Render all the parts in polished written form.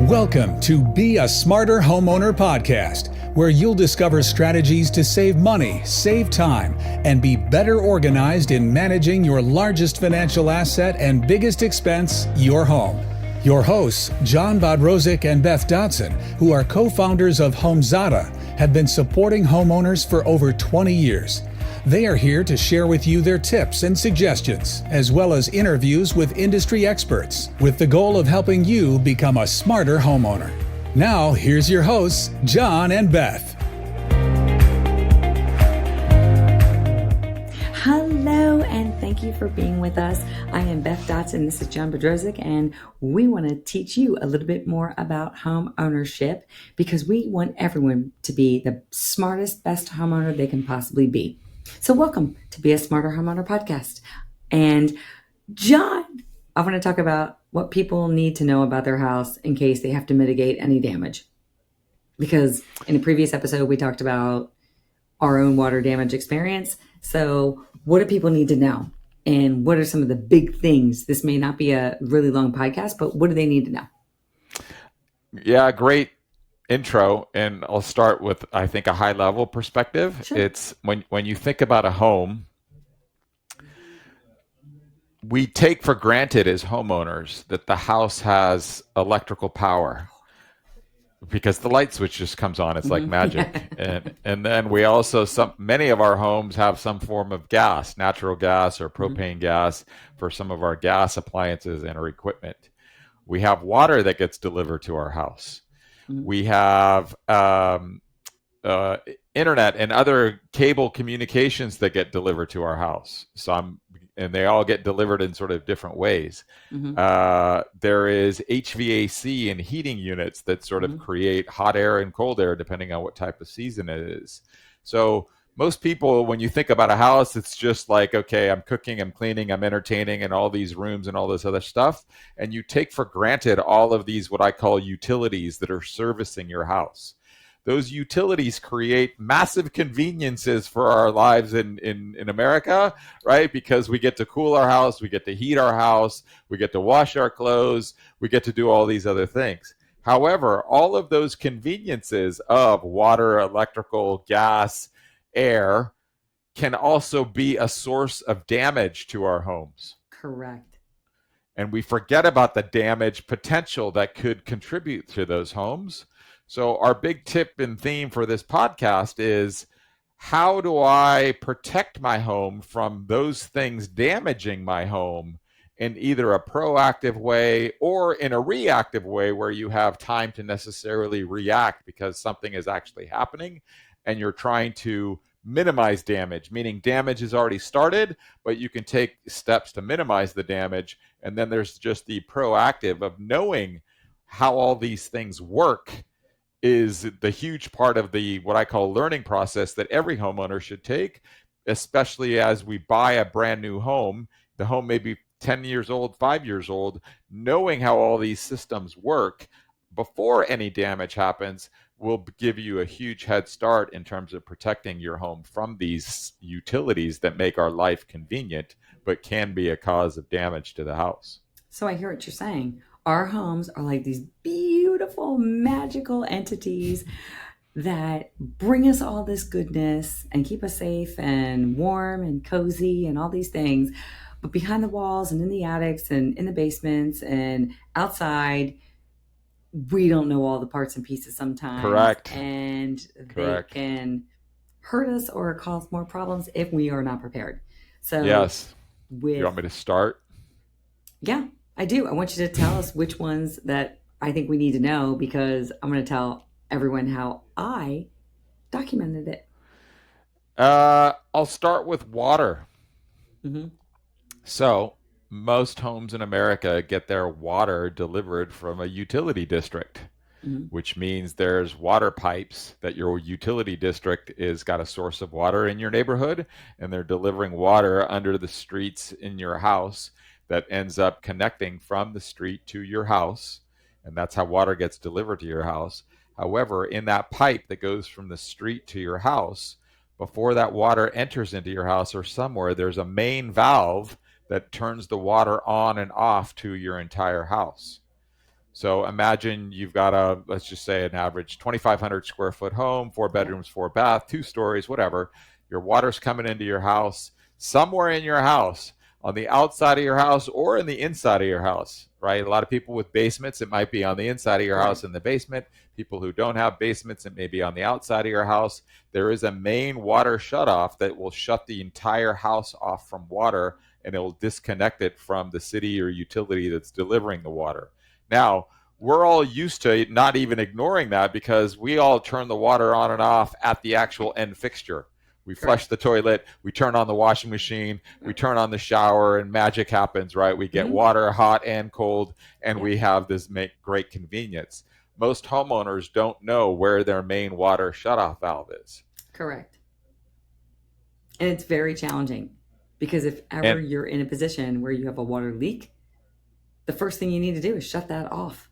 Welcome to Be a Smarter Homeowner Podcast, where you'll discover strategies to save money, save time, and be better organized in managing your largest financial asset and biggest expense, your home. Your hosts, John Bodrozic and Beth Dodson, who are co-founders of Homezada, have been supporting homeowners for over 20 years. They are here to share with you their tips and suggestions, as well as interviews with industry experts, with the goal of helping you become a smarter homeowner. Now, here's your hosts, John and Beth. Hello, and thank you for being with us. I am Beth Dodson. This is John Bodrozic, and we want to teach you a little bit more about home ownership because we want everyone to be the smartest, best homeowner they can possibly be. So welcome to Be a Smarter Homeowner Podcast. And John, I want to talk about what people need to know about their house in case they have to mitigate any damage. Because in a previous episode, we talked about our own water damage experience. So what do people need to know? And what are some of the big things? This may not be a really long podcast, but what do they need to know? Yeah, great intro, and I'll start with, I think, a high level perspective. Sure. It's when you think about a home, we take for granted as homeowners that the house has electrical power because the light switch just comes on. It's like magic. And then we also, many of our homes have some form of gas, natural gas or propane gas for some of our gas appliances and our equipment. We have water that gets delivered to our house. We have internet and other cable communications that get delivered to our house. And they all get delivered in sort of different ways. There is HVAC and heating units that sort of create hot air and cold air depending on what type of season it is. So most people, when you think about a house, it's just like, okay, I'm cooking, I'm cleaning, I'm entertaining, and all these rooms and all this other stuff. And you take for granted all of these, what I call utilities that are servicing your house. Those utilities create massive conveniences for our lives in America, right? Because we get to cool our house, we get to heat our house, we get to wash our clothes, we get to do all these other things. However, all of those conveniences of water, electrical, gas, air can also be a source of damage to our homes. Correct. And we forget about the damage potential that could contribute to those homes. So our big tip and theme for this podcast is, how do I protect my home from those things damaging my home in either a proactive way or in a reactive way where you have time to necessarily react because something is actually happening and you're trying to minimize damage, meaning damage is already started, but you can take steps to minimize the damage. And then there's just the proactive of knowing how all these things work is the huge part of the, what I call, learning process that every homeowner should take, especially as we buy a brand new home. The home may be 10 years old, 5 years old. Knowing how all these systems work before any damage happens will give you a huge head start in terms of protecting your home from these utilities that make our life convenient, but can be a cause of damage to the house. So I hear what you're saying. Our homes are like these beautiful, magical entities that bring us all this goodness and keep us safe and warm and cozy and all these things. But behind the walls and in the attics and in the basements and outside, we don't know all the parts and pieces sometimes. Correct. And Correct. They can hurt us or cause more problems if we are not prepared. So yes. You want me to start? Yeah, I do. I want you to tell us which ones that I think we need to know, because I'm going to tell everyone how I documented it. I'll start with water. Mm-hmm. So most homes in America get their water delivered from a utility district, which means there's water pipes that your utility district is got a source of water in your neighborhood, and they're delivering water under the streets in your house that ends up connecting from the street to your house. And that's how water gets delivered to your house. However, in that pipe that goes from the street to your house, before that water enters into your house or somewhere, there's a main valve that turns the water on and off to your entire house. So imagine you've got let's just say an average 2,500 square foot home, 4 bedrooms, 4 bath, 2 stories, whatever. Your water's coming into your house, somewhere in your house, on the outside of your house or in the inside of your house, right? A lot of people with basements, it might be on the inside of your house in the basement. People who don't have basements, it may be on the outside of your house. There is a main water shutoff that will shut the entire house off from water, and it will disconnect it from the city or utility that's delivering the water. Now, we're all used to not even ignoring that because we all turn the water on and off at the actual end fixture. We flush the toilet, we turn on the washing machine, we turn on the shower, and magic happens, right? We get water hot and cold, and we have this great convenience. Most homeowners don't know where their main water shutoff valve is. Correct. And it's very challenging because if ever you're in a position where you have a water leak, the first thing you need to do is shut that off.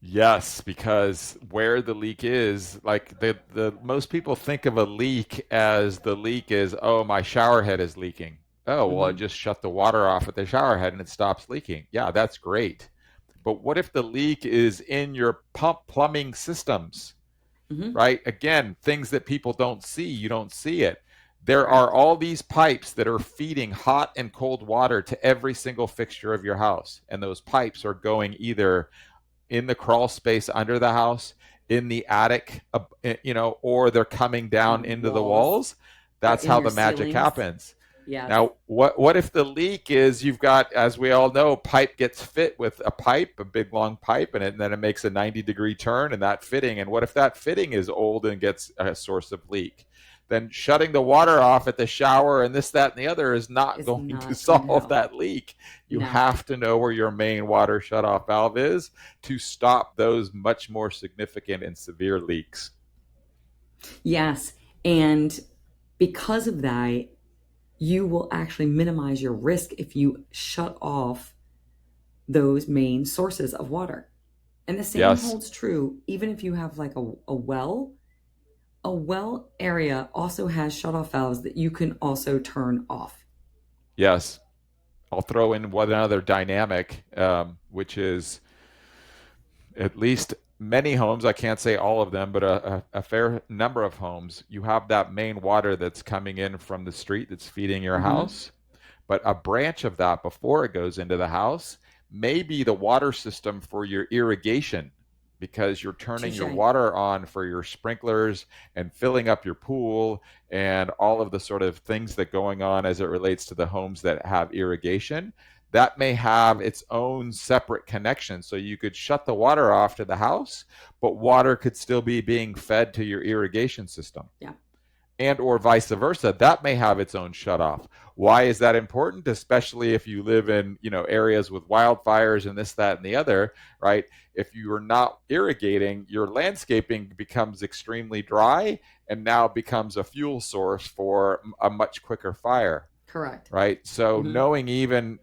Yes, because where the leak is, like the most people think of a leak as the leak is, oh, my shower head is leaking. Oh, well, I just shut the water off at the shower head and it stops leaking. Yeah, that's great. But what if the leak is in your plumbing systems, right? Again, things that people don't see, you don't see it. There are all these pipes that are feeding hot and cold water to every single fixture of your house. And those pipes are going either in the crawl space under the house, in the attic, or they're coming down into the walls. That's how the magic happens. Yeah. Now, what if the leak is you've got, as we all know, pipe gets fit with a big long pipe, and then it makes a 90-degree turn in that fitting. And what if that fitting is old and gets a source of leak? Then shutting the water off at the shower and this, that, and the other is not going to solve that leak. You have to know where your main water shutoff valve is to stop those much more significant and severe leaks. Yes. And because of that, you will actually minimize your risk if you shut off those main sources of water. And the same holds true even if you have like a well. A well area also has shutoff valves that you can also turn off. Yes. I'll throw in one other dynamic, which is at least many homes, I can't say all of them, but a fair number of homes, you have that main water that's coming in from the street that's feeding your house. But a branch of that before it goes into the house may be the water system for your irrigation, because you're turning your water on for your sprinklers and filling up your pool and all of the sort of things that going on as it relates to the homes that have irrigation. That may have its own separate connection. So you could shut the water off to the house, but water could still be being fed to your irrigation system. Yeah. And or vice versa. That may have its own shutoff. Why is that important? Especially if you live in, areas with wildfires and this, that, and the other, right? If you are not irrigating, your landscaping becomes extremely dry and now becomes a fuel source for a much quicker fire. Correct. Right. So knowing even,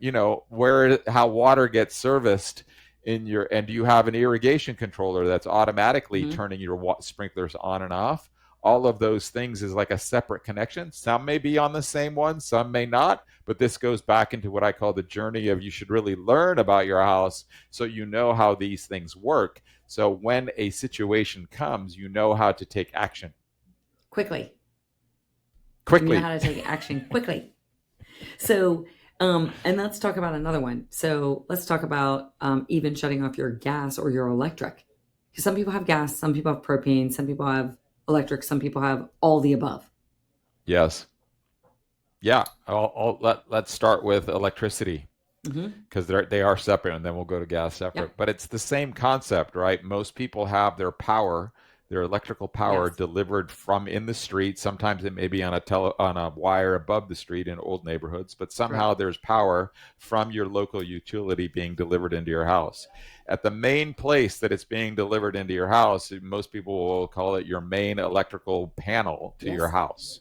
how water gets serviced and do you have an irrigation controller that's automatically turning your sprinklers on and off? All of those things is like a separate connection. Some may be on the same one, some may not, but this goes back into what I call the journey of you should really learn about your house so you know how these things work. So when a situation comes, you know how to take action. Quickly. You know how to take action quickly. So, and let's talk about another one. So let's talk about even shutting off your gas or your electric. Because some people have gas, some people have propane, some people have electric, some people have all the above. Yes. Yeah. Let's start with electricity because they are separate, and then we'll go to gas separate. Yeah. But it's the same concept, right? Most people have their electrical power delivered from in the street. Sometimes it may be on a wire above the street in old neighborhoods, but somehow there's power from your local utility being delivered into your house. At the main place that it's being delivered into your house, most people will call it your main electrical panel to your house.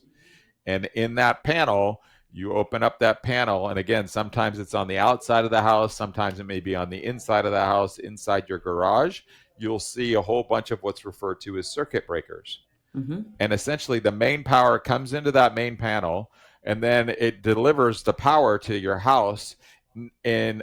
And in that panel, you open up that panel, and again, sometimes it's on the outside of the house, sometimes it may be on the inside of the house, inside your garage. You'll see a whole bunch of what's referred to as circuit breakers. And essentially the main power comes into that main panel, and then it delivers the power to your house in,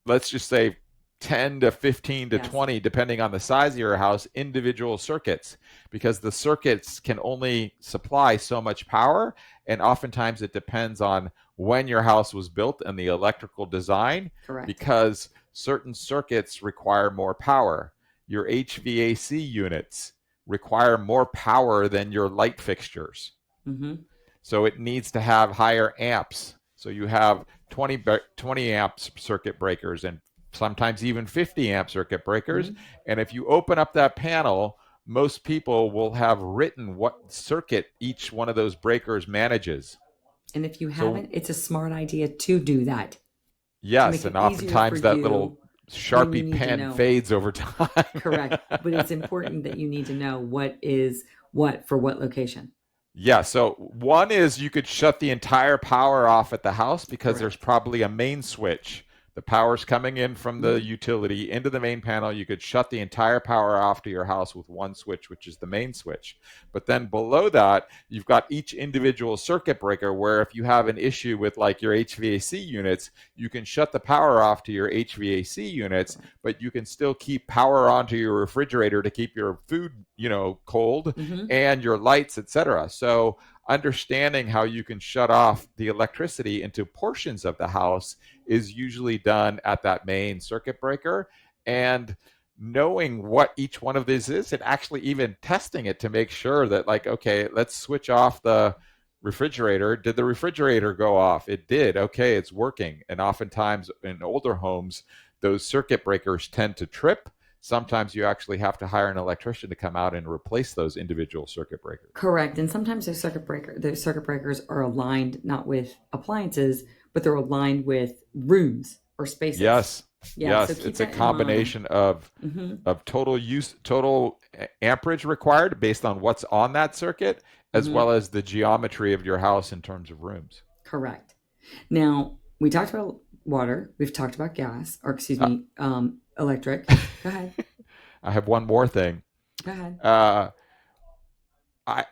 let's just say, 10 to 15 to Yes. 20, depending on the size of your house, individual circuits, because the circuits can only supply so much power. And oftentimes it depends on when your house was built and the electrical design, Correct. because certain circuits require more power. Your HVAC units require more power than your light fixtures. Mm-hmm. So it needs to have higher amps. So you have 20 amps circuit breakers and sometimes even 50 amp circuit breakers. Mm-hmm. And if you open up that panel, most people will have written what circuit each one of those breakers manages. And if you haven't, it's a smart idea to do that. Yes, and oftentimes that little Sharpie pen fades over time. Correct. But it's important that you need to know what is what for what location. Yeah, so one is you could shut the entire power off at the house because there's probably a main switch. The power's coming in from the utility into the main panel. You could shut the entire power off to your house with one switch, which is the main switch. But then below that, you've got each individual circuit breaker where if you have an issue with like your HVAC units, you can shut the power off to your HVAC units, but you can still keep power onto your refrigerator to keep your food, cold, and your lights, etc. So understanding how you can shut off the electricity into portions of the house is usually done at that main circuit breaker, and knowing what each one of these is and actually even testing it to make sure that like, okay, let's switch off the refrigerator. Did the refrigerator go off? It did. Okay, it's working. And oftentimes in older homes, those circuit breakers tend to trip. Sometimes you actually have to hire an electrician to come out and replace those individual circuit breakers. Correct. And sometimes those circuit breakers are aligned not with appliances, but they're aligned with rooms or spaces. Yes. Yeah, yes. so It's a combination of total amperage required based on what's on that circuit, as well as the geometry of your house in terms of rooms. Correct. Now, we talked about water. We've talked about gas, or excuse me, electric. Go ahead. I have one more thing. Go ahead.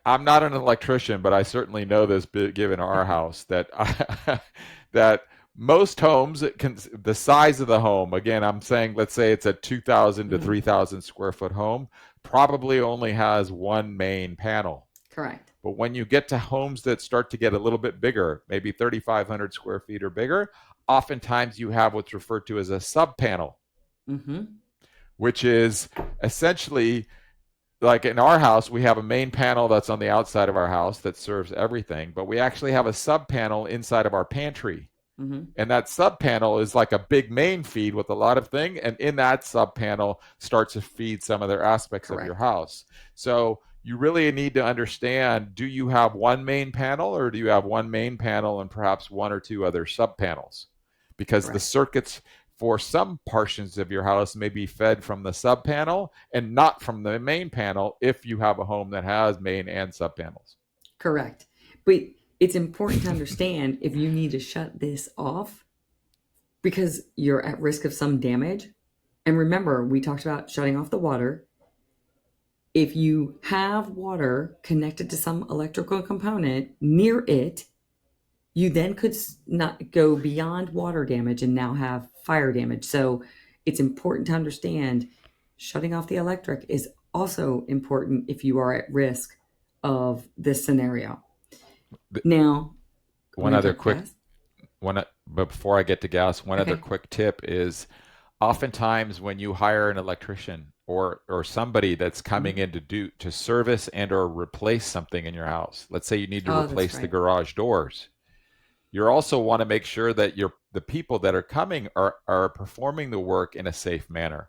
I'm not an electrician, but I certainly know this given our house that that most homes, the size of the home, again, I'm saying, let's say it's a 2,000 to 3,000 square foot home, probably only has one main panel. Correct. But when you get to homes that start to get a little bit bigger, maybe 3,500 square feet or bigger, oftentimes you have what's referred to as a sub panel, which is essentially like in our house, we have a main panel that's on the outside of our house that serves everything, but we actually have a sub panel inside of our pantry. And that sub panel is like a big main feed with a lot of things, and in that sub panel starts to feed some other aspects of your house. So you really need to understand, do you have one main panel or do you have one main panel and perhaps one or two other sub panels? Because the circuits for some portions of your house may be fed from the sub panel and not from the main panel if you have a home that has main and sub panels. Correct. But it's important to understand if you need to shut this off because you're at risk of some damage. And remember, we talked about shutting off the water. If you have water connected to some electrical component near it, you then could not go beyond water damage and now have fire damage. So it's important to understand shutting off the electric is also important if you are at risk of this scenario. Now, but before I get to gas, one other quick tip is oftentimes when you hire an electrician or somebody that's coming in to service and or replace something in your house, let's say you need to replace the garage doors, you also want to make sure that the people that are coming are performing the work in a safe manner.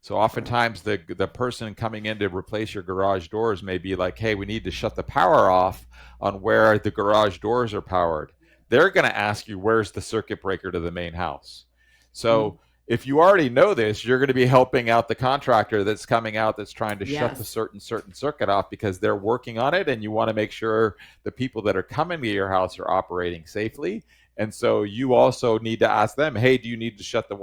So oftentimes the person coming in to replace your garage doors may be like, hey, we need to shut the power off on where the garage doors are powered. They're going to ask you, where's the circuit breaker to the main house? So if you already know this, you're going to be helping out the contractor that's coming out that's trying to shut the certain circuit off because they're working on it, and you want to make sure the people that are coming to your house are operating safely. And so you also need to ask them, hey, do you need to shut the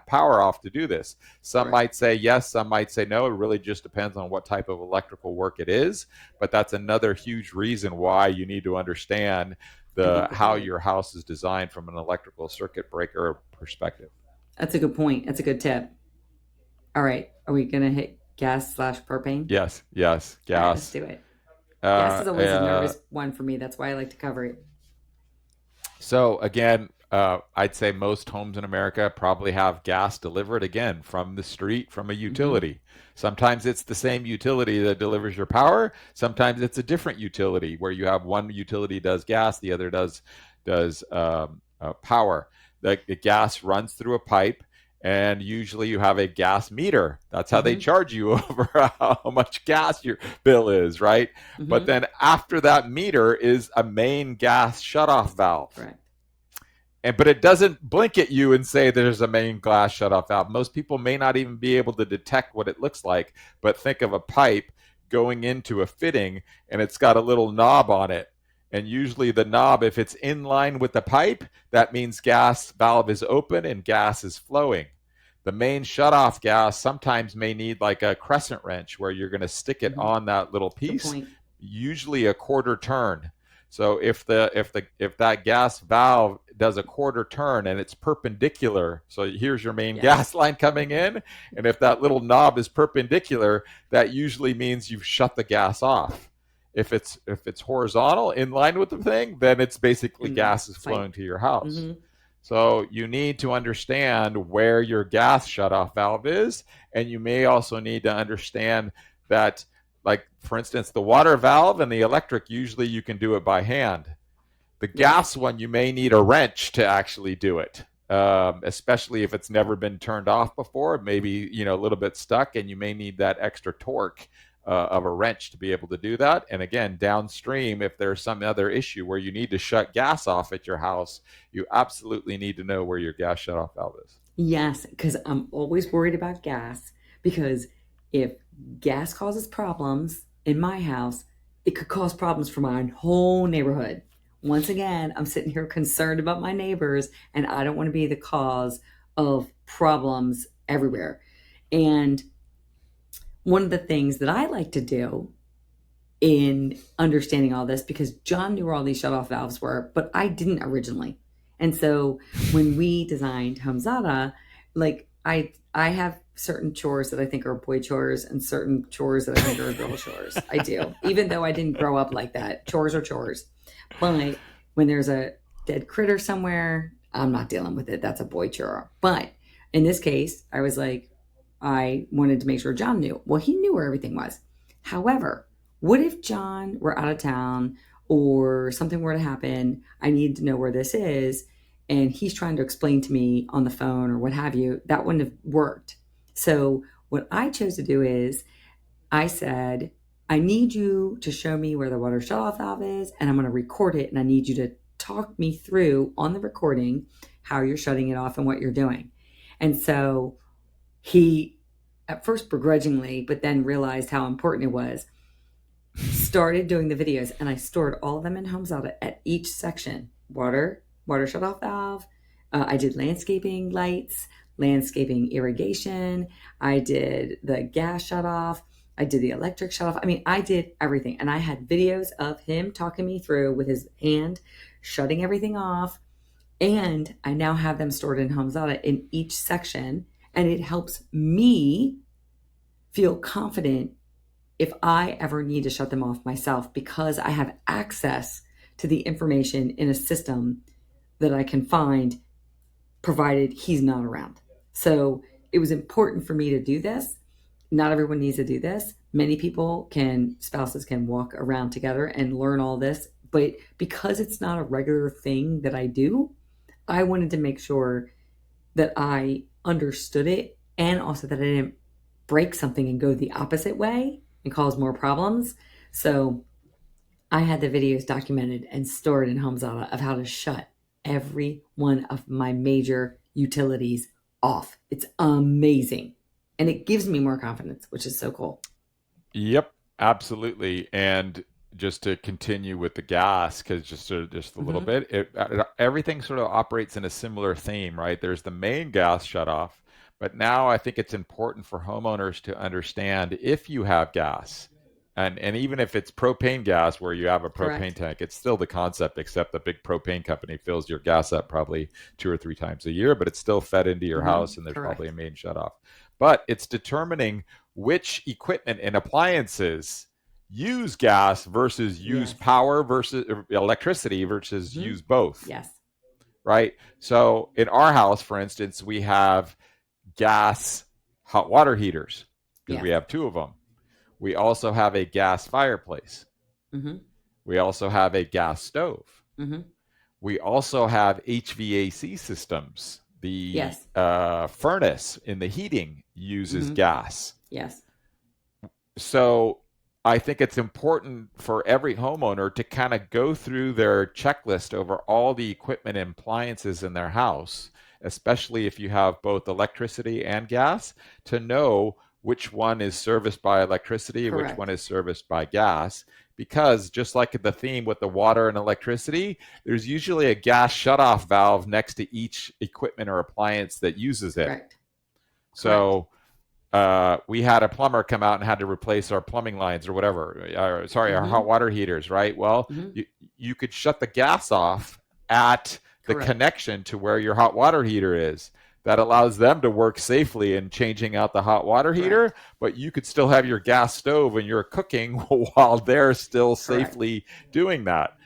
power off to do this? Some might say yes, some might say no. It really just depends on what type of electrical work it is. But that's another huge reason why you need to understand how your house is designed from an electrical circuit breaker perspective. That's a good point. That's a good tip. All right. Are we going to hit gas/propane? Yes, All right, let's gas. do it. Gas is always a Uh, nervous one for me. That's why I like to cover it. So again, I'd say most homes in America probably have gas delivered again from the street from a utility. Sometimes it's the same utility that delivers your power. Sometimes it's a different utility where you have one utility does gas, the other does power. The gas runs through a pipe, and usually you have a gas meter. That's how they charge you over how much gas your bill is, right? But then after that meter is a main gas shutoff valve. Correct. But it doesn't blink at you and say there's a main glass shutoff valve. Most people may not even be able to detect what it looks like, but think of a pipe going into a fitting and it's got a little knob on it. And usually the knob, if it's in line with the pipe, that means gas valve is open and gas is flowing. The main shutoff gas sometimes may need like a crescent wrench where you're going to stick it on that little piece, usually a quarter turn. So if that gas valve does a quarter turn and it's perpendicular, so here's your main gas line coming in, and if that little knob is perpendicular, that usually means you've shut the gas off. If it's horizontal in line with the thing, then it's basically gas is flowing to your house. So you need to understand where your gas shutoff valve is, and you may also need to understand that, like, for instance, the water valve and the electric, usually you can do it by hand. The gas one, you may need a wrench to actually do it, especially if it's never been turned off before, maybe, a little bit stuck, and you may need that extra torque of a wrench to be able to do that. And again, downstream, if there's some other issue where you need to shut gas off at your house, you absolutely need to know where your gas shutoff valve is. Yes, because I'm always worried about gas, because if gas causes problems in my house, it could cause problems for my whole neighborhood. Once again, I'm sitting here concerned about my neighbors, and I don't want to be the cause of problems everywhere. And one of the things that I like to do in understanding all this, because John knew where all these shutoff valves were, but I didn't originally. And so when we designed Homezada, like I have certain chores that I think are boy chores and certain chores that I think are girl chores. I do, even though I didn't grow up like that. Chores are chores. But when there's a dead critter somewhere, I'm not dealing with it. That's a boy chore. But in this case, I was like, I wanted to make sure John knew. Well, he knew where everything was. However, what if John were out of town or something were to happen? I need to know where this is, and he's trying to explain to me on the phone or what have you. That wouldn't have worked. So what I chose to do is I said, I need you to show me where the water shutoff valve is, and I'm going to record it, and I need you to talk me through on the recording how you're shutting it off and what you're doing. And so he, at first begrudgingly, but then realized how important it was, started doing the videos, and I stored all of them in Homezada at each section. Water shutoff valve. I did landscaping lights, landscaping irrigation. I did the gas shutoff. I did the electric shutoff. I mean, I did everything. And I had videos of him talking me through with his hand, shutting everything off. And I now have them stored in Homezada in each section. And it helps me feel confident if I ever need to shut them off myself, because I have access to the information in a system that I can find, provided he's not around. So it was important for me to do this. Not everyone needs to do this. Many spouses can walk around together and learn all this. But because it's not a regular thing that I do, I wanted to make sure that I understood it, and also that I didn't break something and go the opposite way and cause more problems. So I had the videos documented and stored in Homezada of how to shut every one of my major utilities off. It's amazing. And it gives me more confidence, which is so cool. Yep, absolutely. And just to continue with the gas, because just a little bit, everything sort of operates in a similar theme, right? There's the main gas shutoff, but now I think it's important for homeowners to understand, if you have gas, and even if it's propane gas where you have a propane tank, it's still the concept, except the big propane company fills your gas up probably 2 or 3 times a year, but it's still fed into your house, and there's probably a main shutoff. but it's determining which equipment and appliances use gas versus use power versus electricity versus use both. Yes. Right? So in our house, for instance, we have gas hot water heaters because we have 2 of them. We also have a gas fireplace. We also have a gas stove. We also have HVAC systems. The furnace in the heating uses gas. Yes. So I think it's important for every homeowner to kind of go through their checklist over all the equipment and appliances in their house, especially if you have both electricity and gas, to know which one is serviced by electricity and which one is serviced by gas. Because just like the theme with the water and electricity, there's usually a gas shutoff valve next to each equipment or appliance that uses it. Correct. So we had a plumber come out and had to replace our plumbing lines or whatever. Our hot water heaters, right? Well, you could shut the gas off at the connection to where your hot water heater is. That allows them to work safely in changing out the hot water heater, but you could still have your gas stove and you're cooking while they're still safely doing that.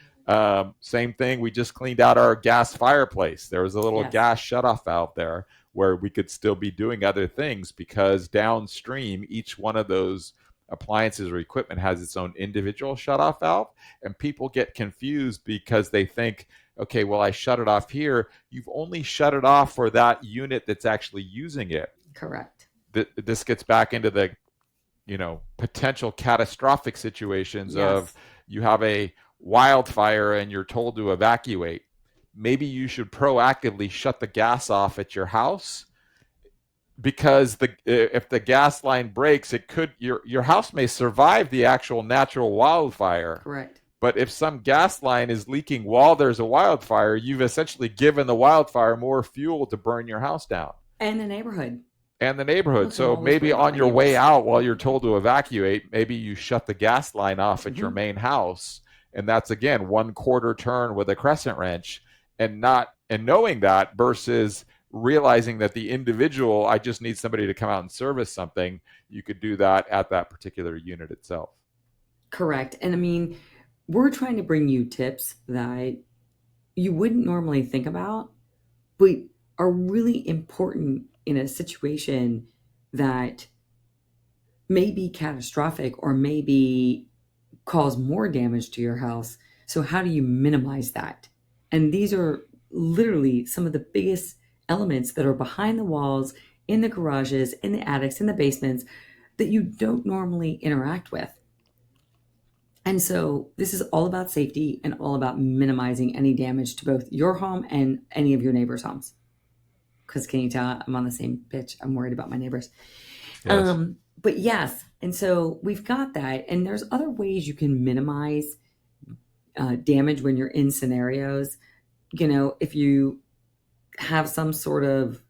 Same thing, we just cleaned out our gas fireplace. There was a little gas shutoff valve there where we could still be doing other things because downstream, each one of those appliances or equipment has its own individual shutoff valve, and people get confused because they think, okay, well, I shut it off here. You've only shut it off for that unit that's actually using it. Correct. This gets back into the, potential catastrophic situations of you have a wildfire and you're told to evacuate. Maybe you should proactively shut the gas off at your house because if the gas line breaks, your house may survive the actual natural wildfire. Correct. But if some gas line is leaking while there's a wildfire, you've essentially given the wildfire more fuel to burn your house down. And the neighborhood. So maybe on your way out while you're told to evacuate, maybe you shut the gas line off at your main house. And that's, again, 1/4 turn with a crescent wrench and knowing that versus realizing that the individual, I just need somebody to come out and service something. You could do that at that particular unit itself. Correct. And I mean, we're trying to bring you tips that you wouldn't normally think about, but are really important in a situation that may be catastrophic or maybe cause more damage to your house. So how do you minimize that? And these are literally some of the biggest elements that are behind the walls, in the garages, in the attics, in the basements that you don't normally interact with. And so this is all about safety and all about minimizing any damage to both your home and any of your neighbors' homes. Because can you tell I'm on the same pitch? I'm worried about my neighbors. Yes. But yes, and so we've got that. And there's other ways you can minimize damage when you're in scenarios. If you have some sort of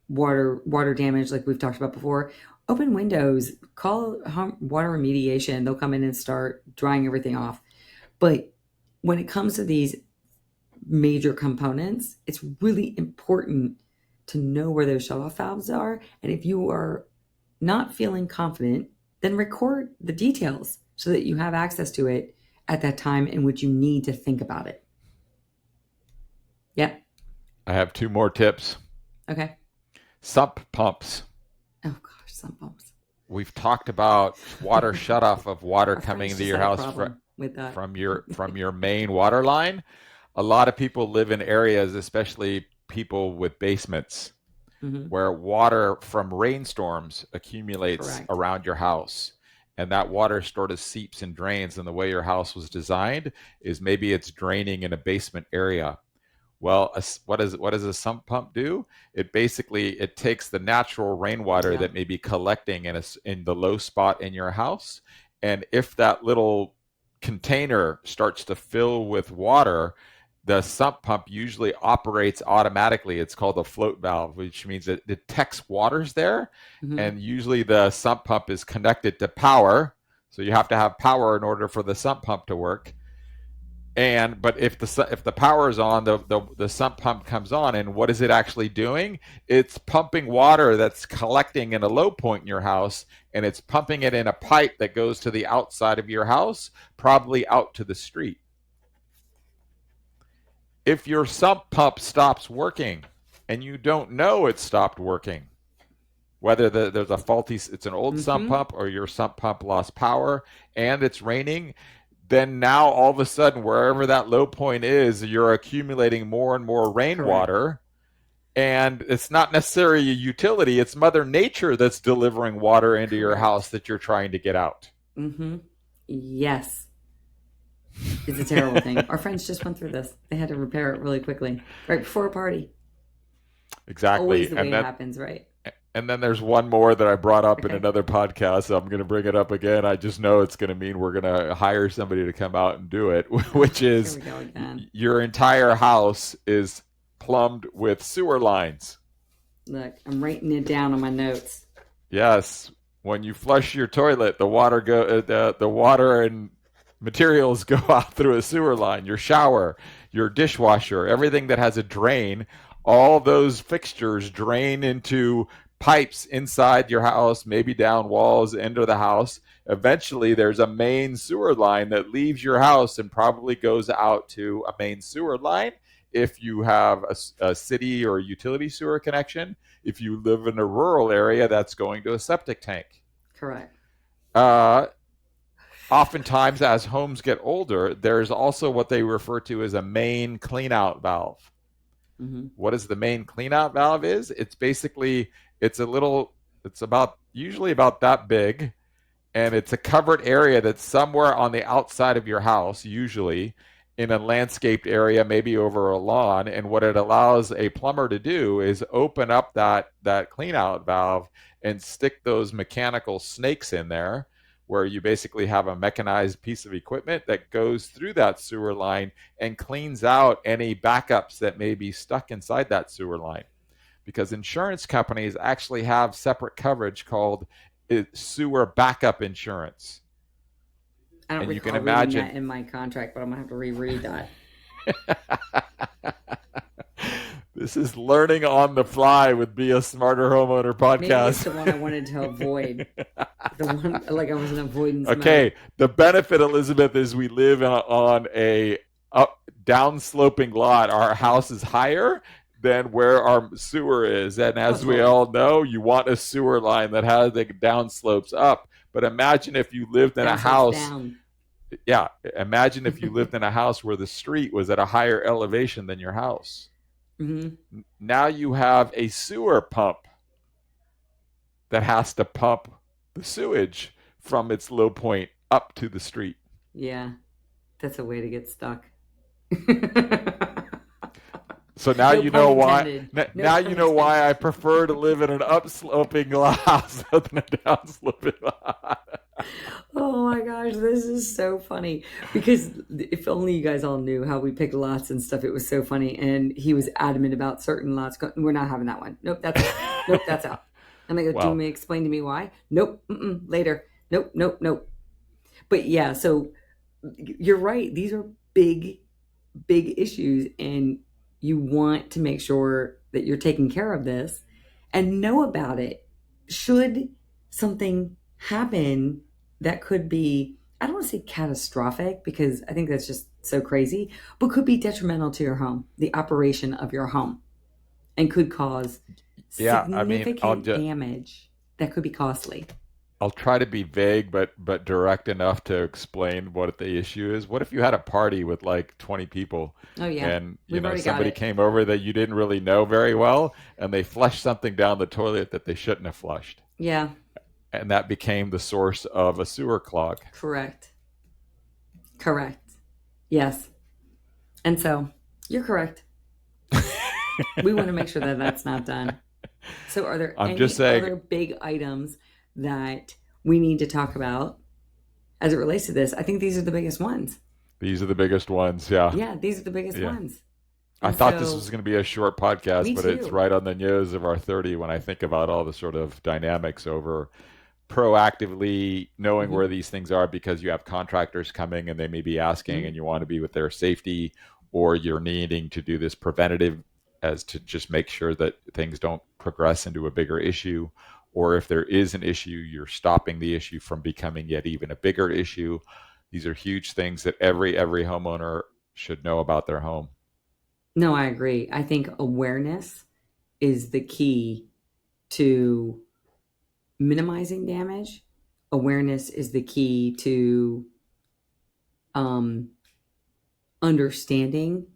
water damage like we've talked about before, open windows, call water remediation. They'll come in and start drying everything off. But when it comes to these major components, it's really important to know where those shutoff valves are. And if you are not feeling confident, then record the details so that you have access to it at that time in which you need to think about it. Yep. I have 2 more tips. Okay. Sump pumps. Oh gosh, sump pumps. We've talked about water shutoff of water coming into your house from your main water line. A lot of people live in areas, especially people with basements, where water from rainstorms accumulates around your house. And that water sort of seeps and drains. And the way your house was designed is maybe it's draining in a basement area. Well, what does a sump pump do? It takes the natural rainwater that may be collecting in the low spot in your house. And if that little container starts to fill with water, the sump pump usually operates automatically. It's called a float valve, which means it detects water's there. And usually the sump pump is connected to power. So you have to have power in order for the sump pump to work. But if the power is on, the sump pump comes on, and what is it actually doing? It's pumping water that's collecting in a low point in your house, and it's pumping it in a pipe that goes to the outside of your house, probably out to the street. If your sump pump stops working and you don't know it stopped working, whether there's a faulty, it's an old sump pump, or your sump pump lost power and it's raining, then now all of a sudden, wherever that low point is, you're accumulating more and more rainwater. And it's not necessarily a utility. It's Mother Nature that's delivering water into your house that you're trying to get out. Yes. It's a terrible thing. Our friends just went through this. They had to repair it really quickly, right before a party. Exactly. Always the way it happens, right? And then there's one more that I brought up in another podcast. So I'm going to bring it up again. I just know it's going to mean we're going to hire somebody to come out and do it, which is your entire house is plumbed with sewer lines. Look, I'm writing it down on my notes. Yes. When you flush your toilet, the water and materials go out through a sewer line. Your shower, your dishwasher, everything that has a drain, all those fixtures drain into pipes inside your house, maybe down walls, into the house. Eventually, there's a main sewer line that leaves your house and probably goes out to a main sewer line if you have a city or utility sewer connection. If you live in a rural area, that's going to a septic tank. Correct. Oftentimes, as homes get older, there's also what they refer to as a main cleanout valve. What is the main cleanout valve is? It's basically, it's usually about that big, and it's a covered area that's somewhere on the outside of your house, usually in a landscaped area, maybe over a lawn. And what it allows a plumber to do is open up that cleanout valve and stick those mechanical snakes in there, where you basically have a mechanized piece of equipment that goes through that sewer line and cleans out any backups that may be stuck inside that sewer line. Because insurance companies actually have separate coverage called sewer backup insurance. I don't recall reading that in my contract, but I'm going to have to reread that. This is learning on the fly with Be a Smarter Homeowner Podcast. Maybe it's the one I wanted to avoid. The one, like I was an avoidance Okay, mode. The benefit, Elizabeth, is we live on a down-sloping lot. Our house is higher than where our sewer is. And as we all know, you want a sewer line that has the downslopes up. But imagine if you lived in a house. Yeah, imagine if you lived in a house where the street was at a higher elevation than your house. Now you have a sewer pump that has to pump the sewage from its low point up to the street. Yeah, that's a way to get stuck. So now you know why. Now you know why I prefer to live in an upsloping house than a downsloping lot. Oh my gosh, this is so funny. Because if only you guys all knew how we pick lots and stuff, it was so funny. And he was adamant about certain lots. We're not having that one. Nope, that's out. Nope, that's out. And I go, do you want me to explain to me why? Nope, later. Nope. But yeah, so you're right. These are big issues, and you want to make sure that you're taking care of this and know about it. Should something happen that could be, I don't want to say catastrophic, because I think that's just so crazy, but could be detrimental to your home, the operation of your home, and could cause significant damage that could be costly. I'll try to be vague, but direct enough to explain what the issue is. What if you had a party with like 20 people? Oh yeah, and somebody came over that you didn't really know very well, and they flushed something down the toilet that they shouldn't have flushed. Yeah. And that became the source of a sewer clog. Correct. Yes. And so you're correct. We want to make sure that that's not done. So are there any other big items that we need to talk about as it relates to this? I think these are the biggest ones. These are the biggest ones, yeah. Yeah, these are the biggest ones. I thought this was going to be a short podcast, but it's right on the nose of our 30 when I think about all the sort of dynamics over proactively knowing where these things are because you have contractors coming and they may be asking and you want to be with their safety, or you're needing to do this preventative as to just make sure that things don't progress into a bigger issue. Or if there is an issue, you're stopping the issue from becoming yet even a bigger issue. These are huge things that every homeowner should know about their home. No, I agree. I think awareness is the key to minimizing damage. Awareness is the key to understanding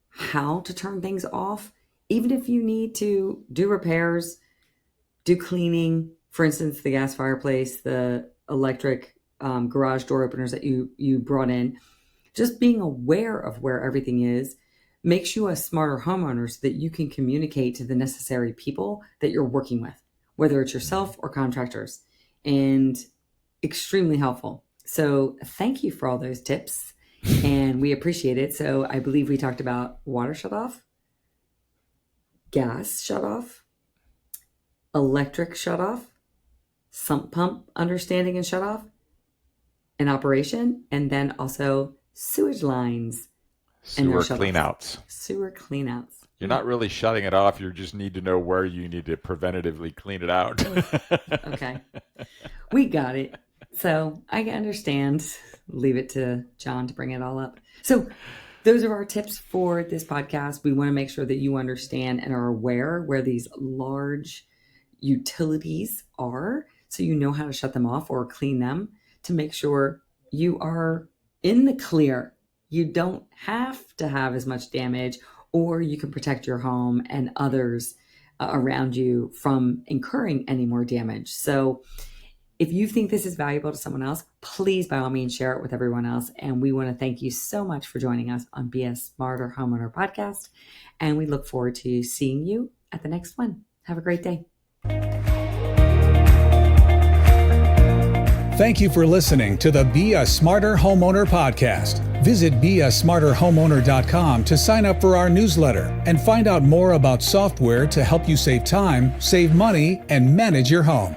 how to turn things off, even if you need to do repairs, do cleaning. For instance, the gas fireplace, the electric garage door openers that you brought in. Just being aware of where everything is makes you a smarter homeowner so that you can communicate to the necessary people that you're working with, whether it's yourself or contractors, and extremely helpful. So thank you for all those tips, and we appreciate it. So I believe we talked about water shutoff, gas shutoff, electric shutoff, sump pump understanding and shutoff, and operation, and then also sewage lines. Sewer cleanouts. Sewer cleanouts. You're not really shutting it off. You just need to know where you need to preventatively clean it out. Okay. We got it. So I understand. Leave it to John to bring it all up. So those are our tips for this podcast. We want to make sure that you understand and are aware where these large utilities are, so you know how to shut them off or clean them to make sure you are in the clear. You don't have to have as much damage, or you can protect your home and others around you from incurring any more damage. So if you think this is valuable to someone else, please, by all means, share it with everyone else. And we want to thank you so much for joining us on Be a Smarter Homeowner Podcast. And we look forward to seeing you at the next one. Have a great day. Thank you for listening to the Be a Smarter Homeowner Podcast. Visit beasmarterhomeowner.com to sign up for our newsletter and find out more about software to help you save time, save money, and manage your home.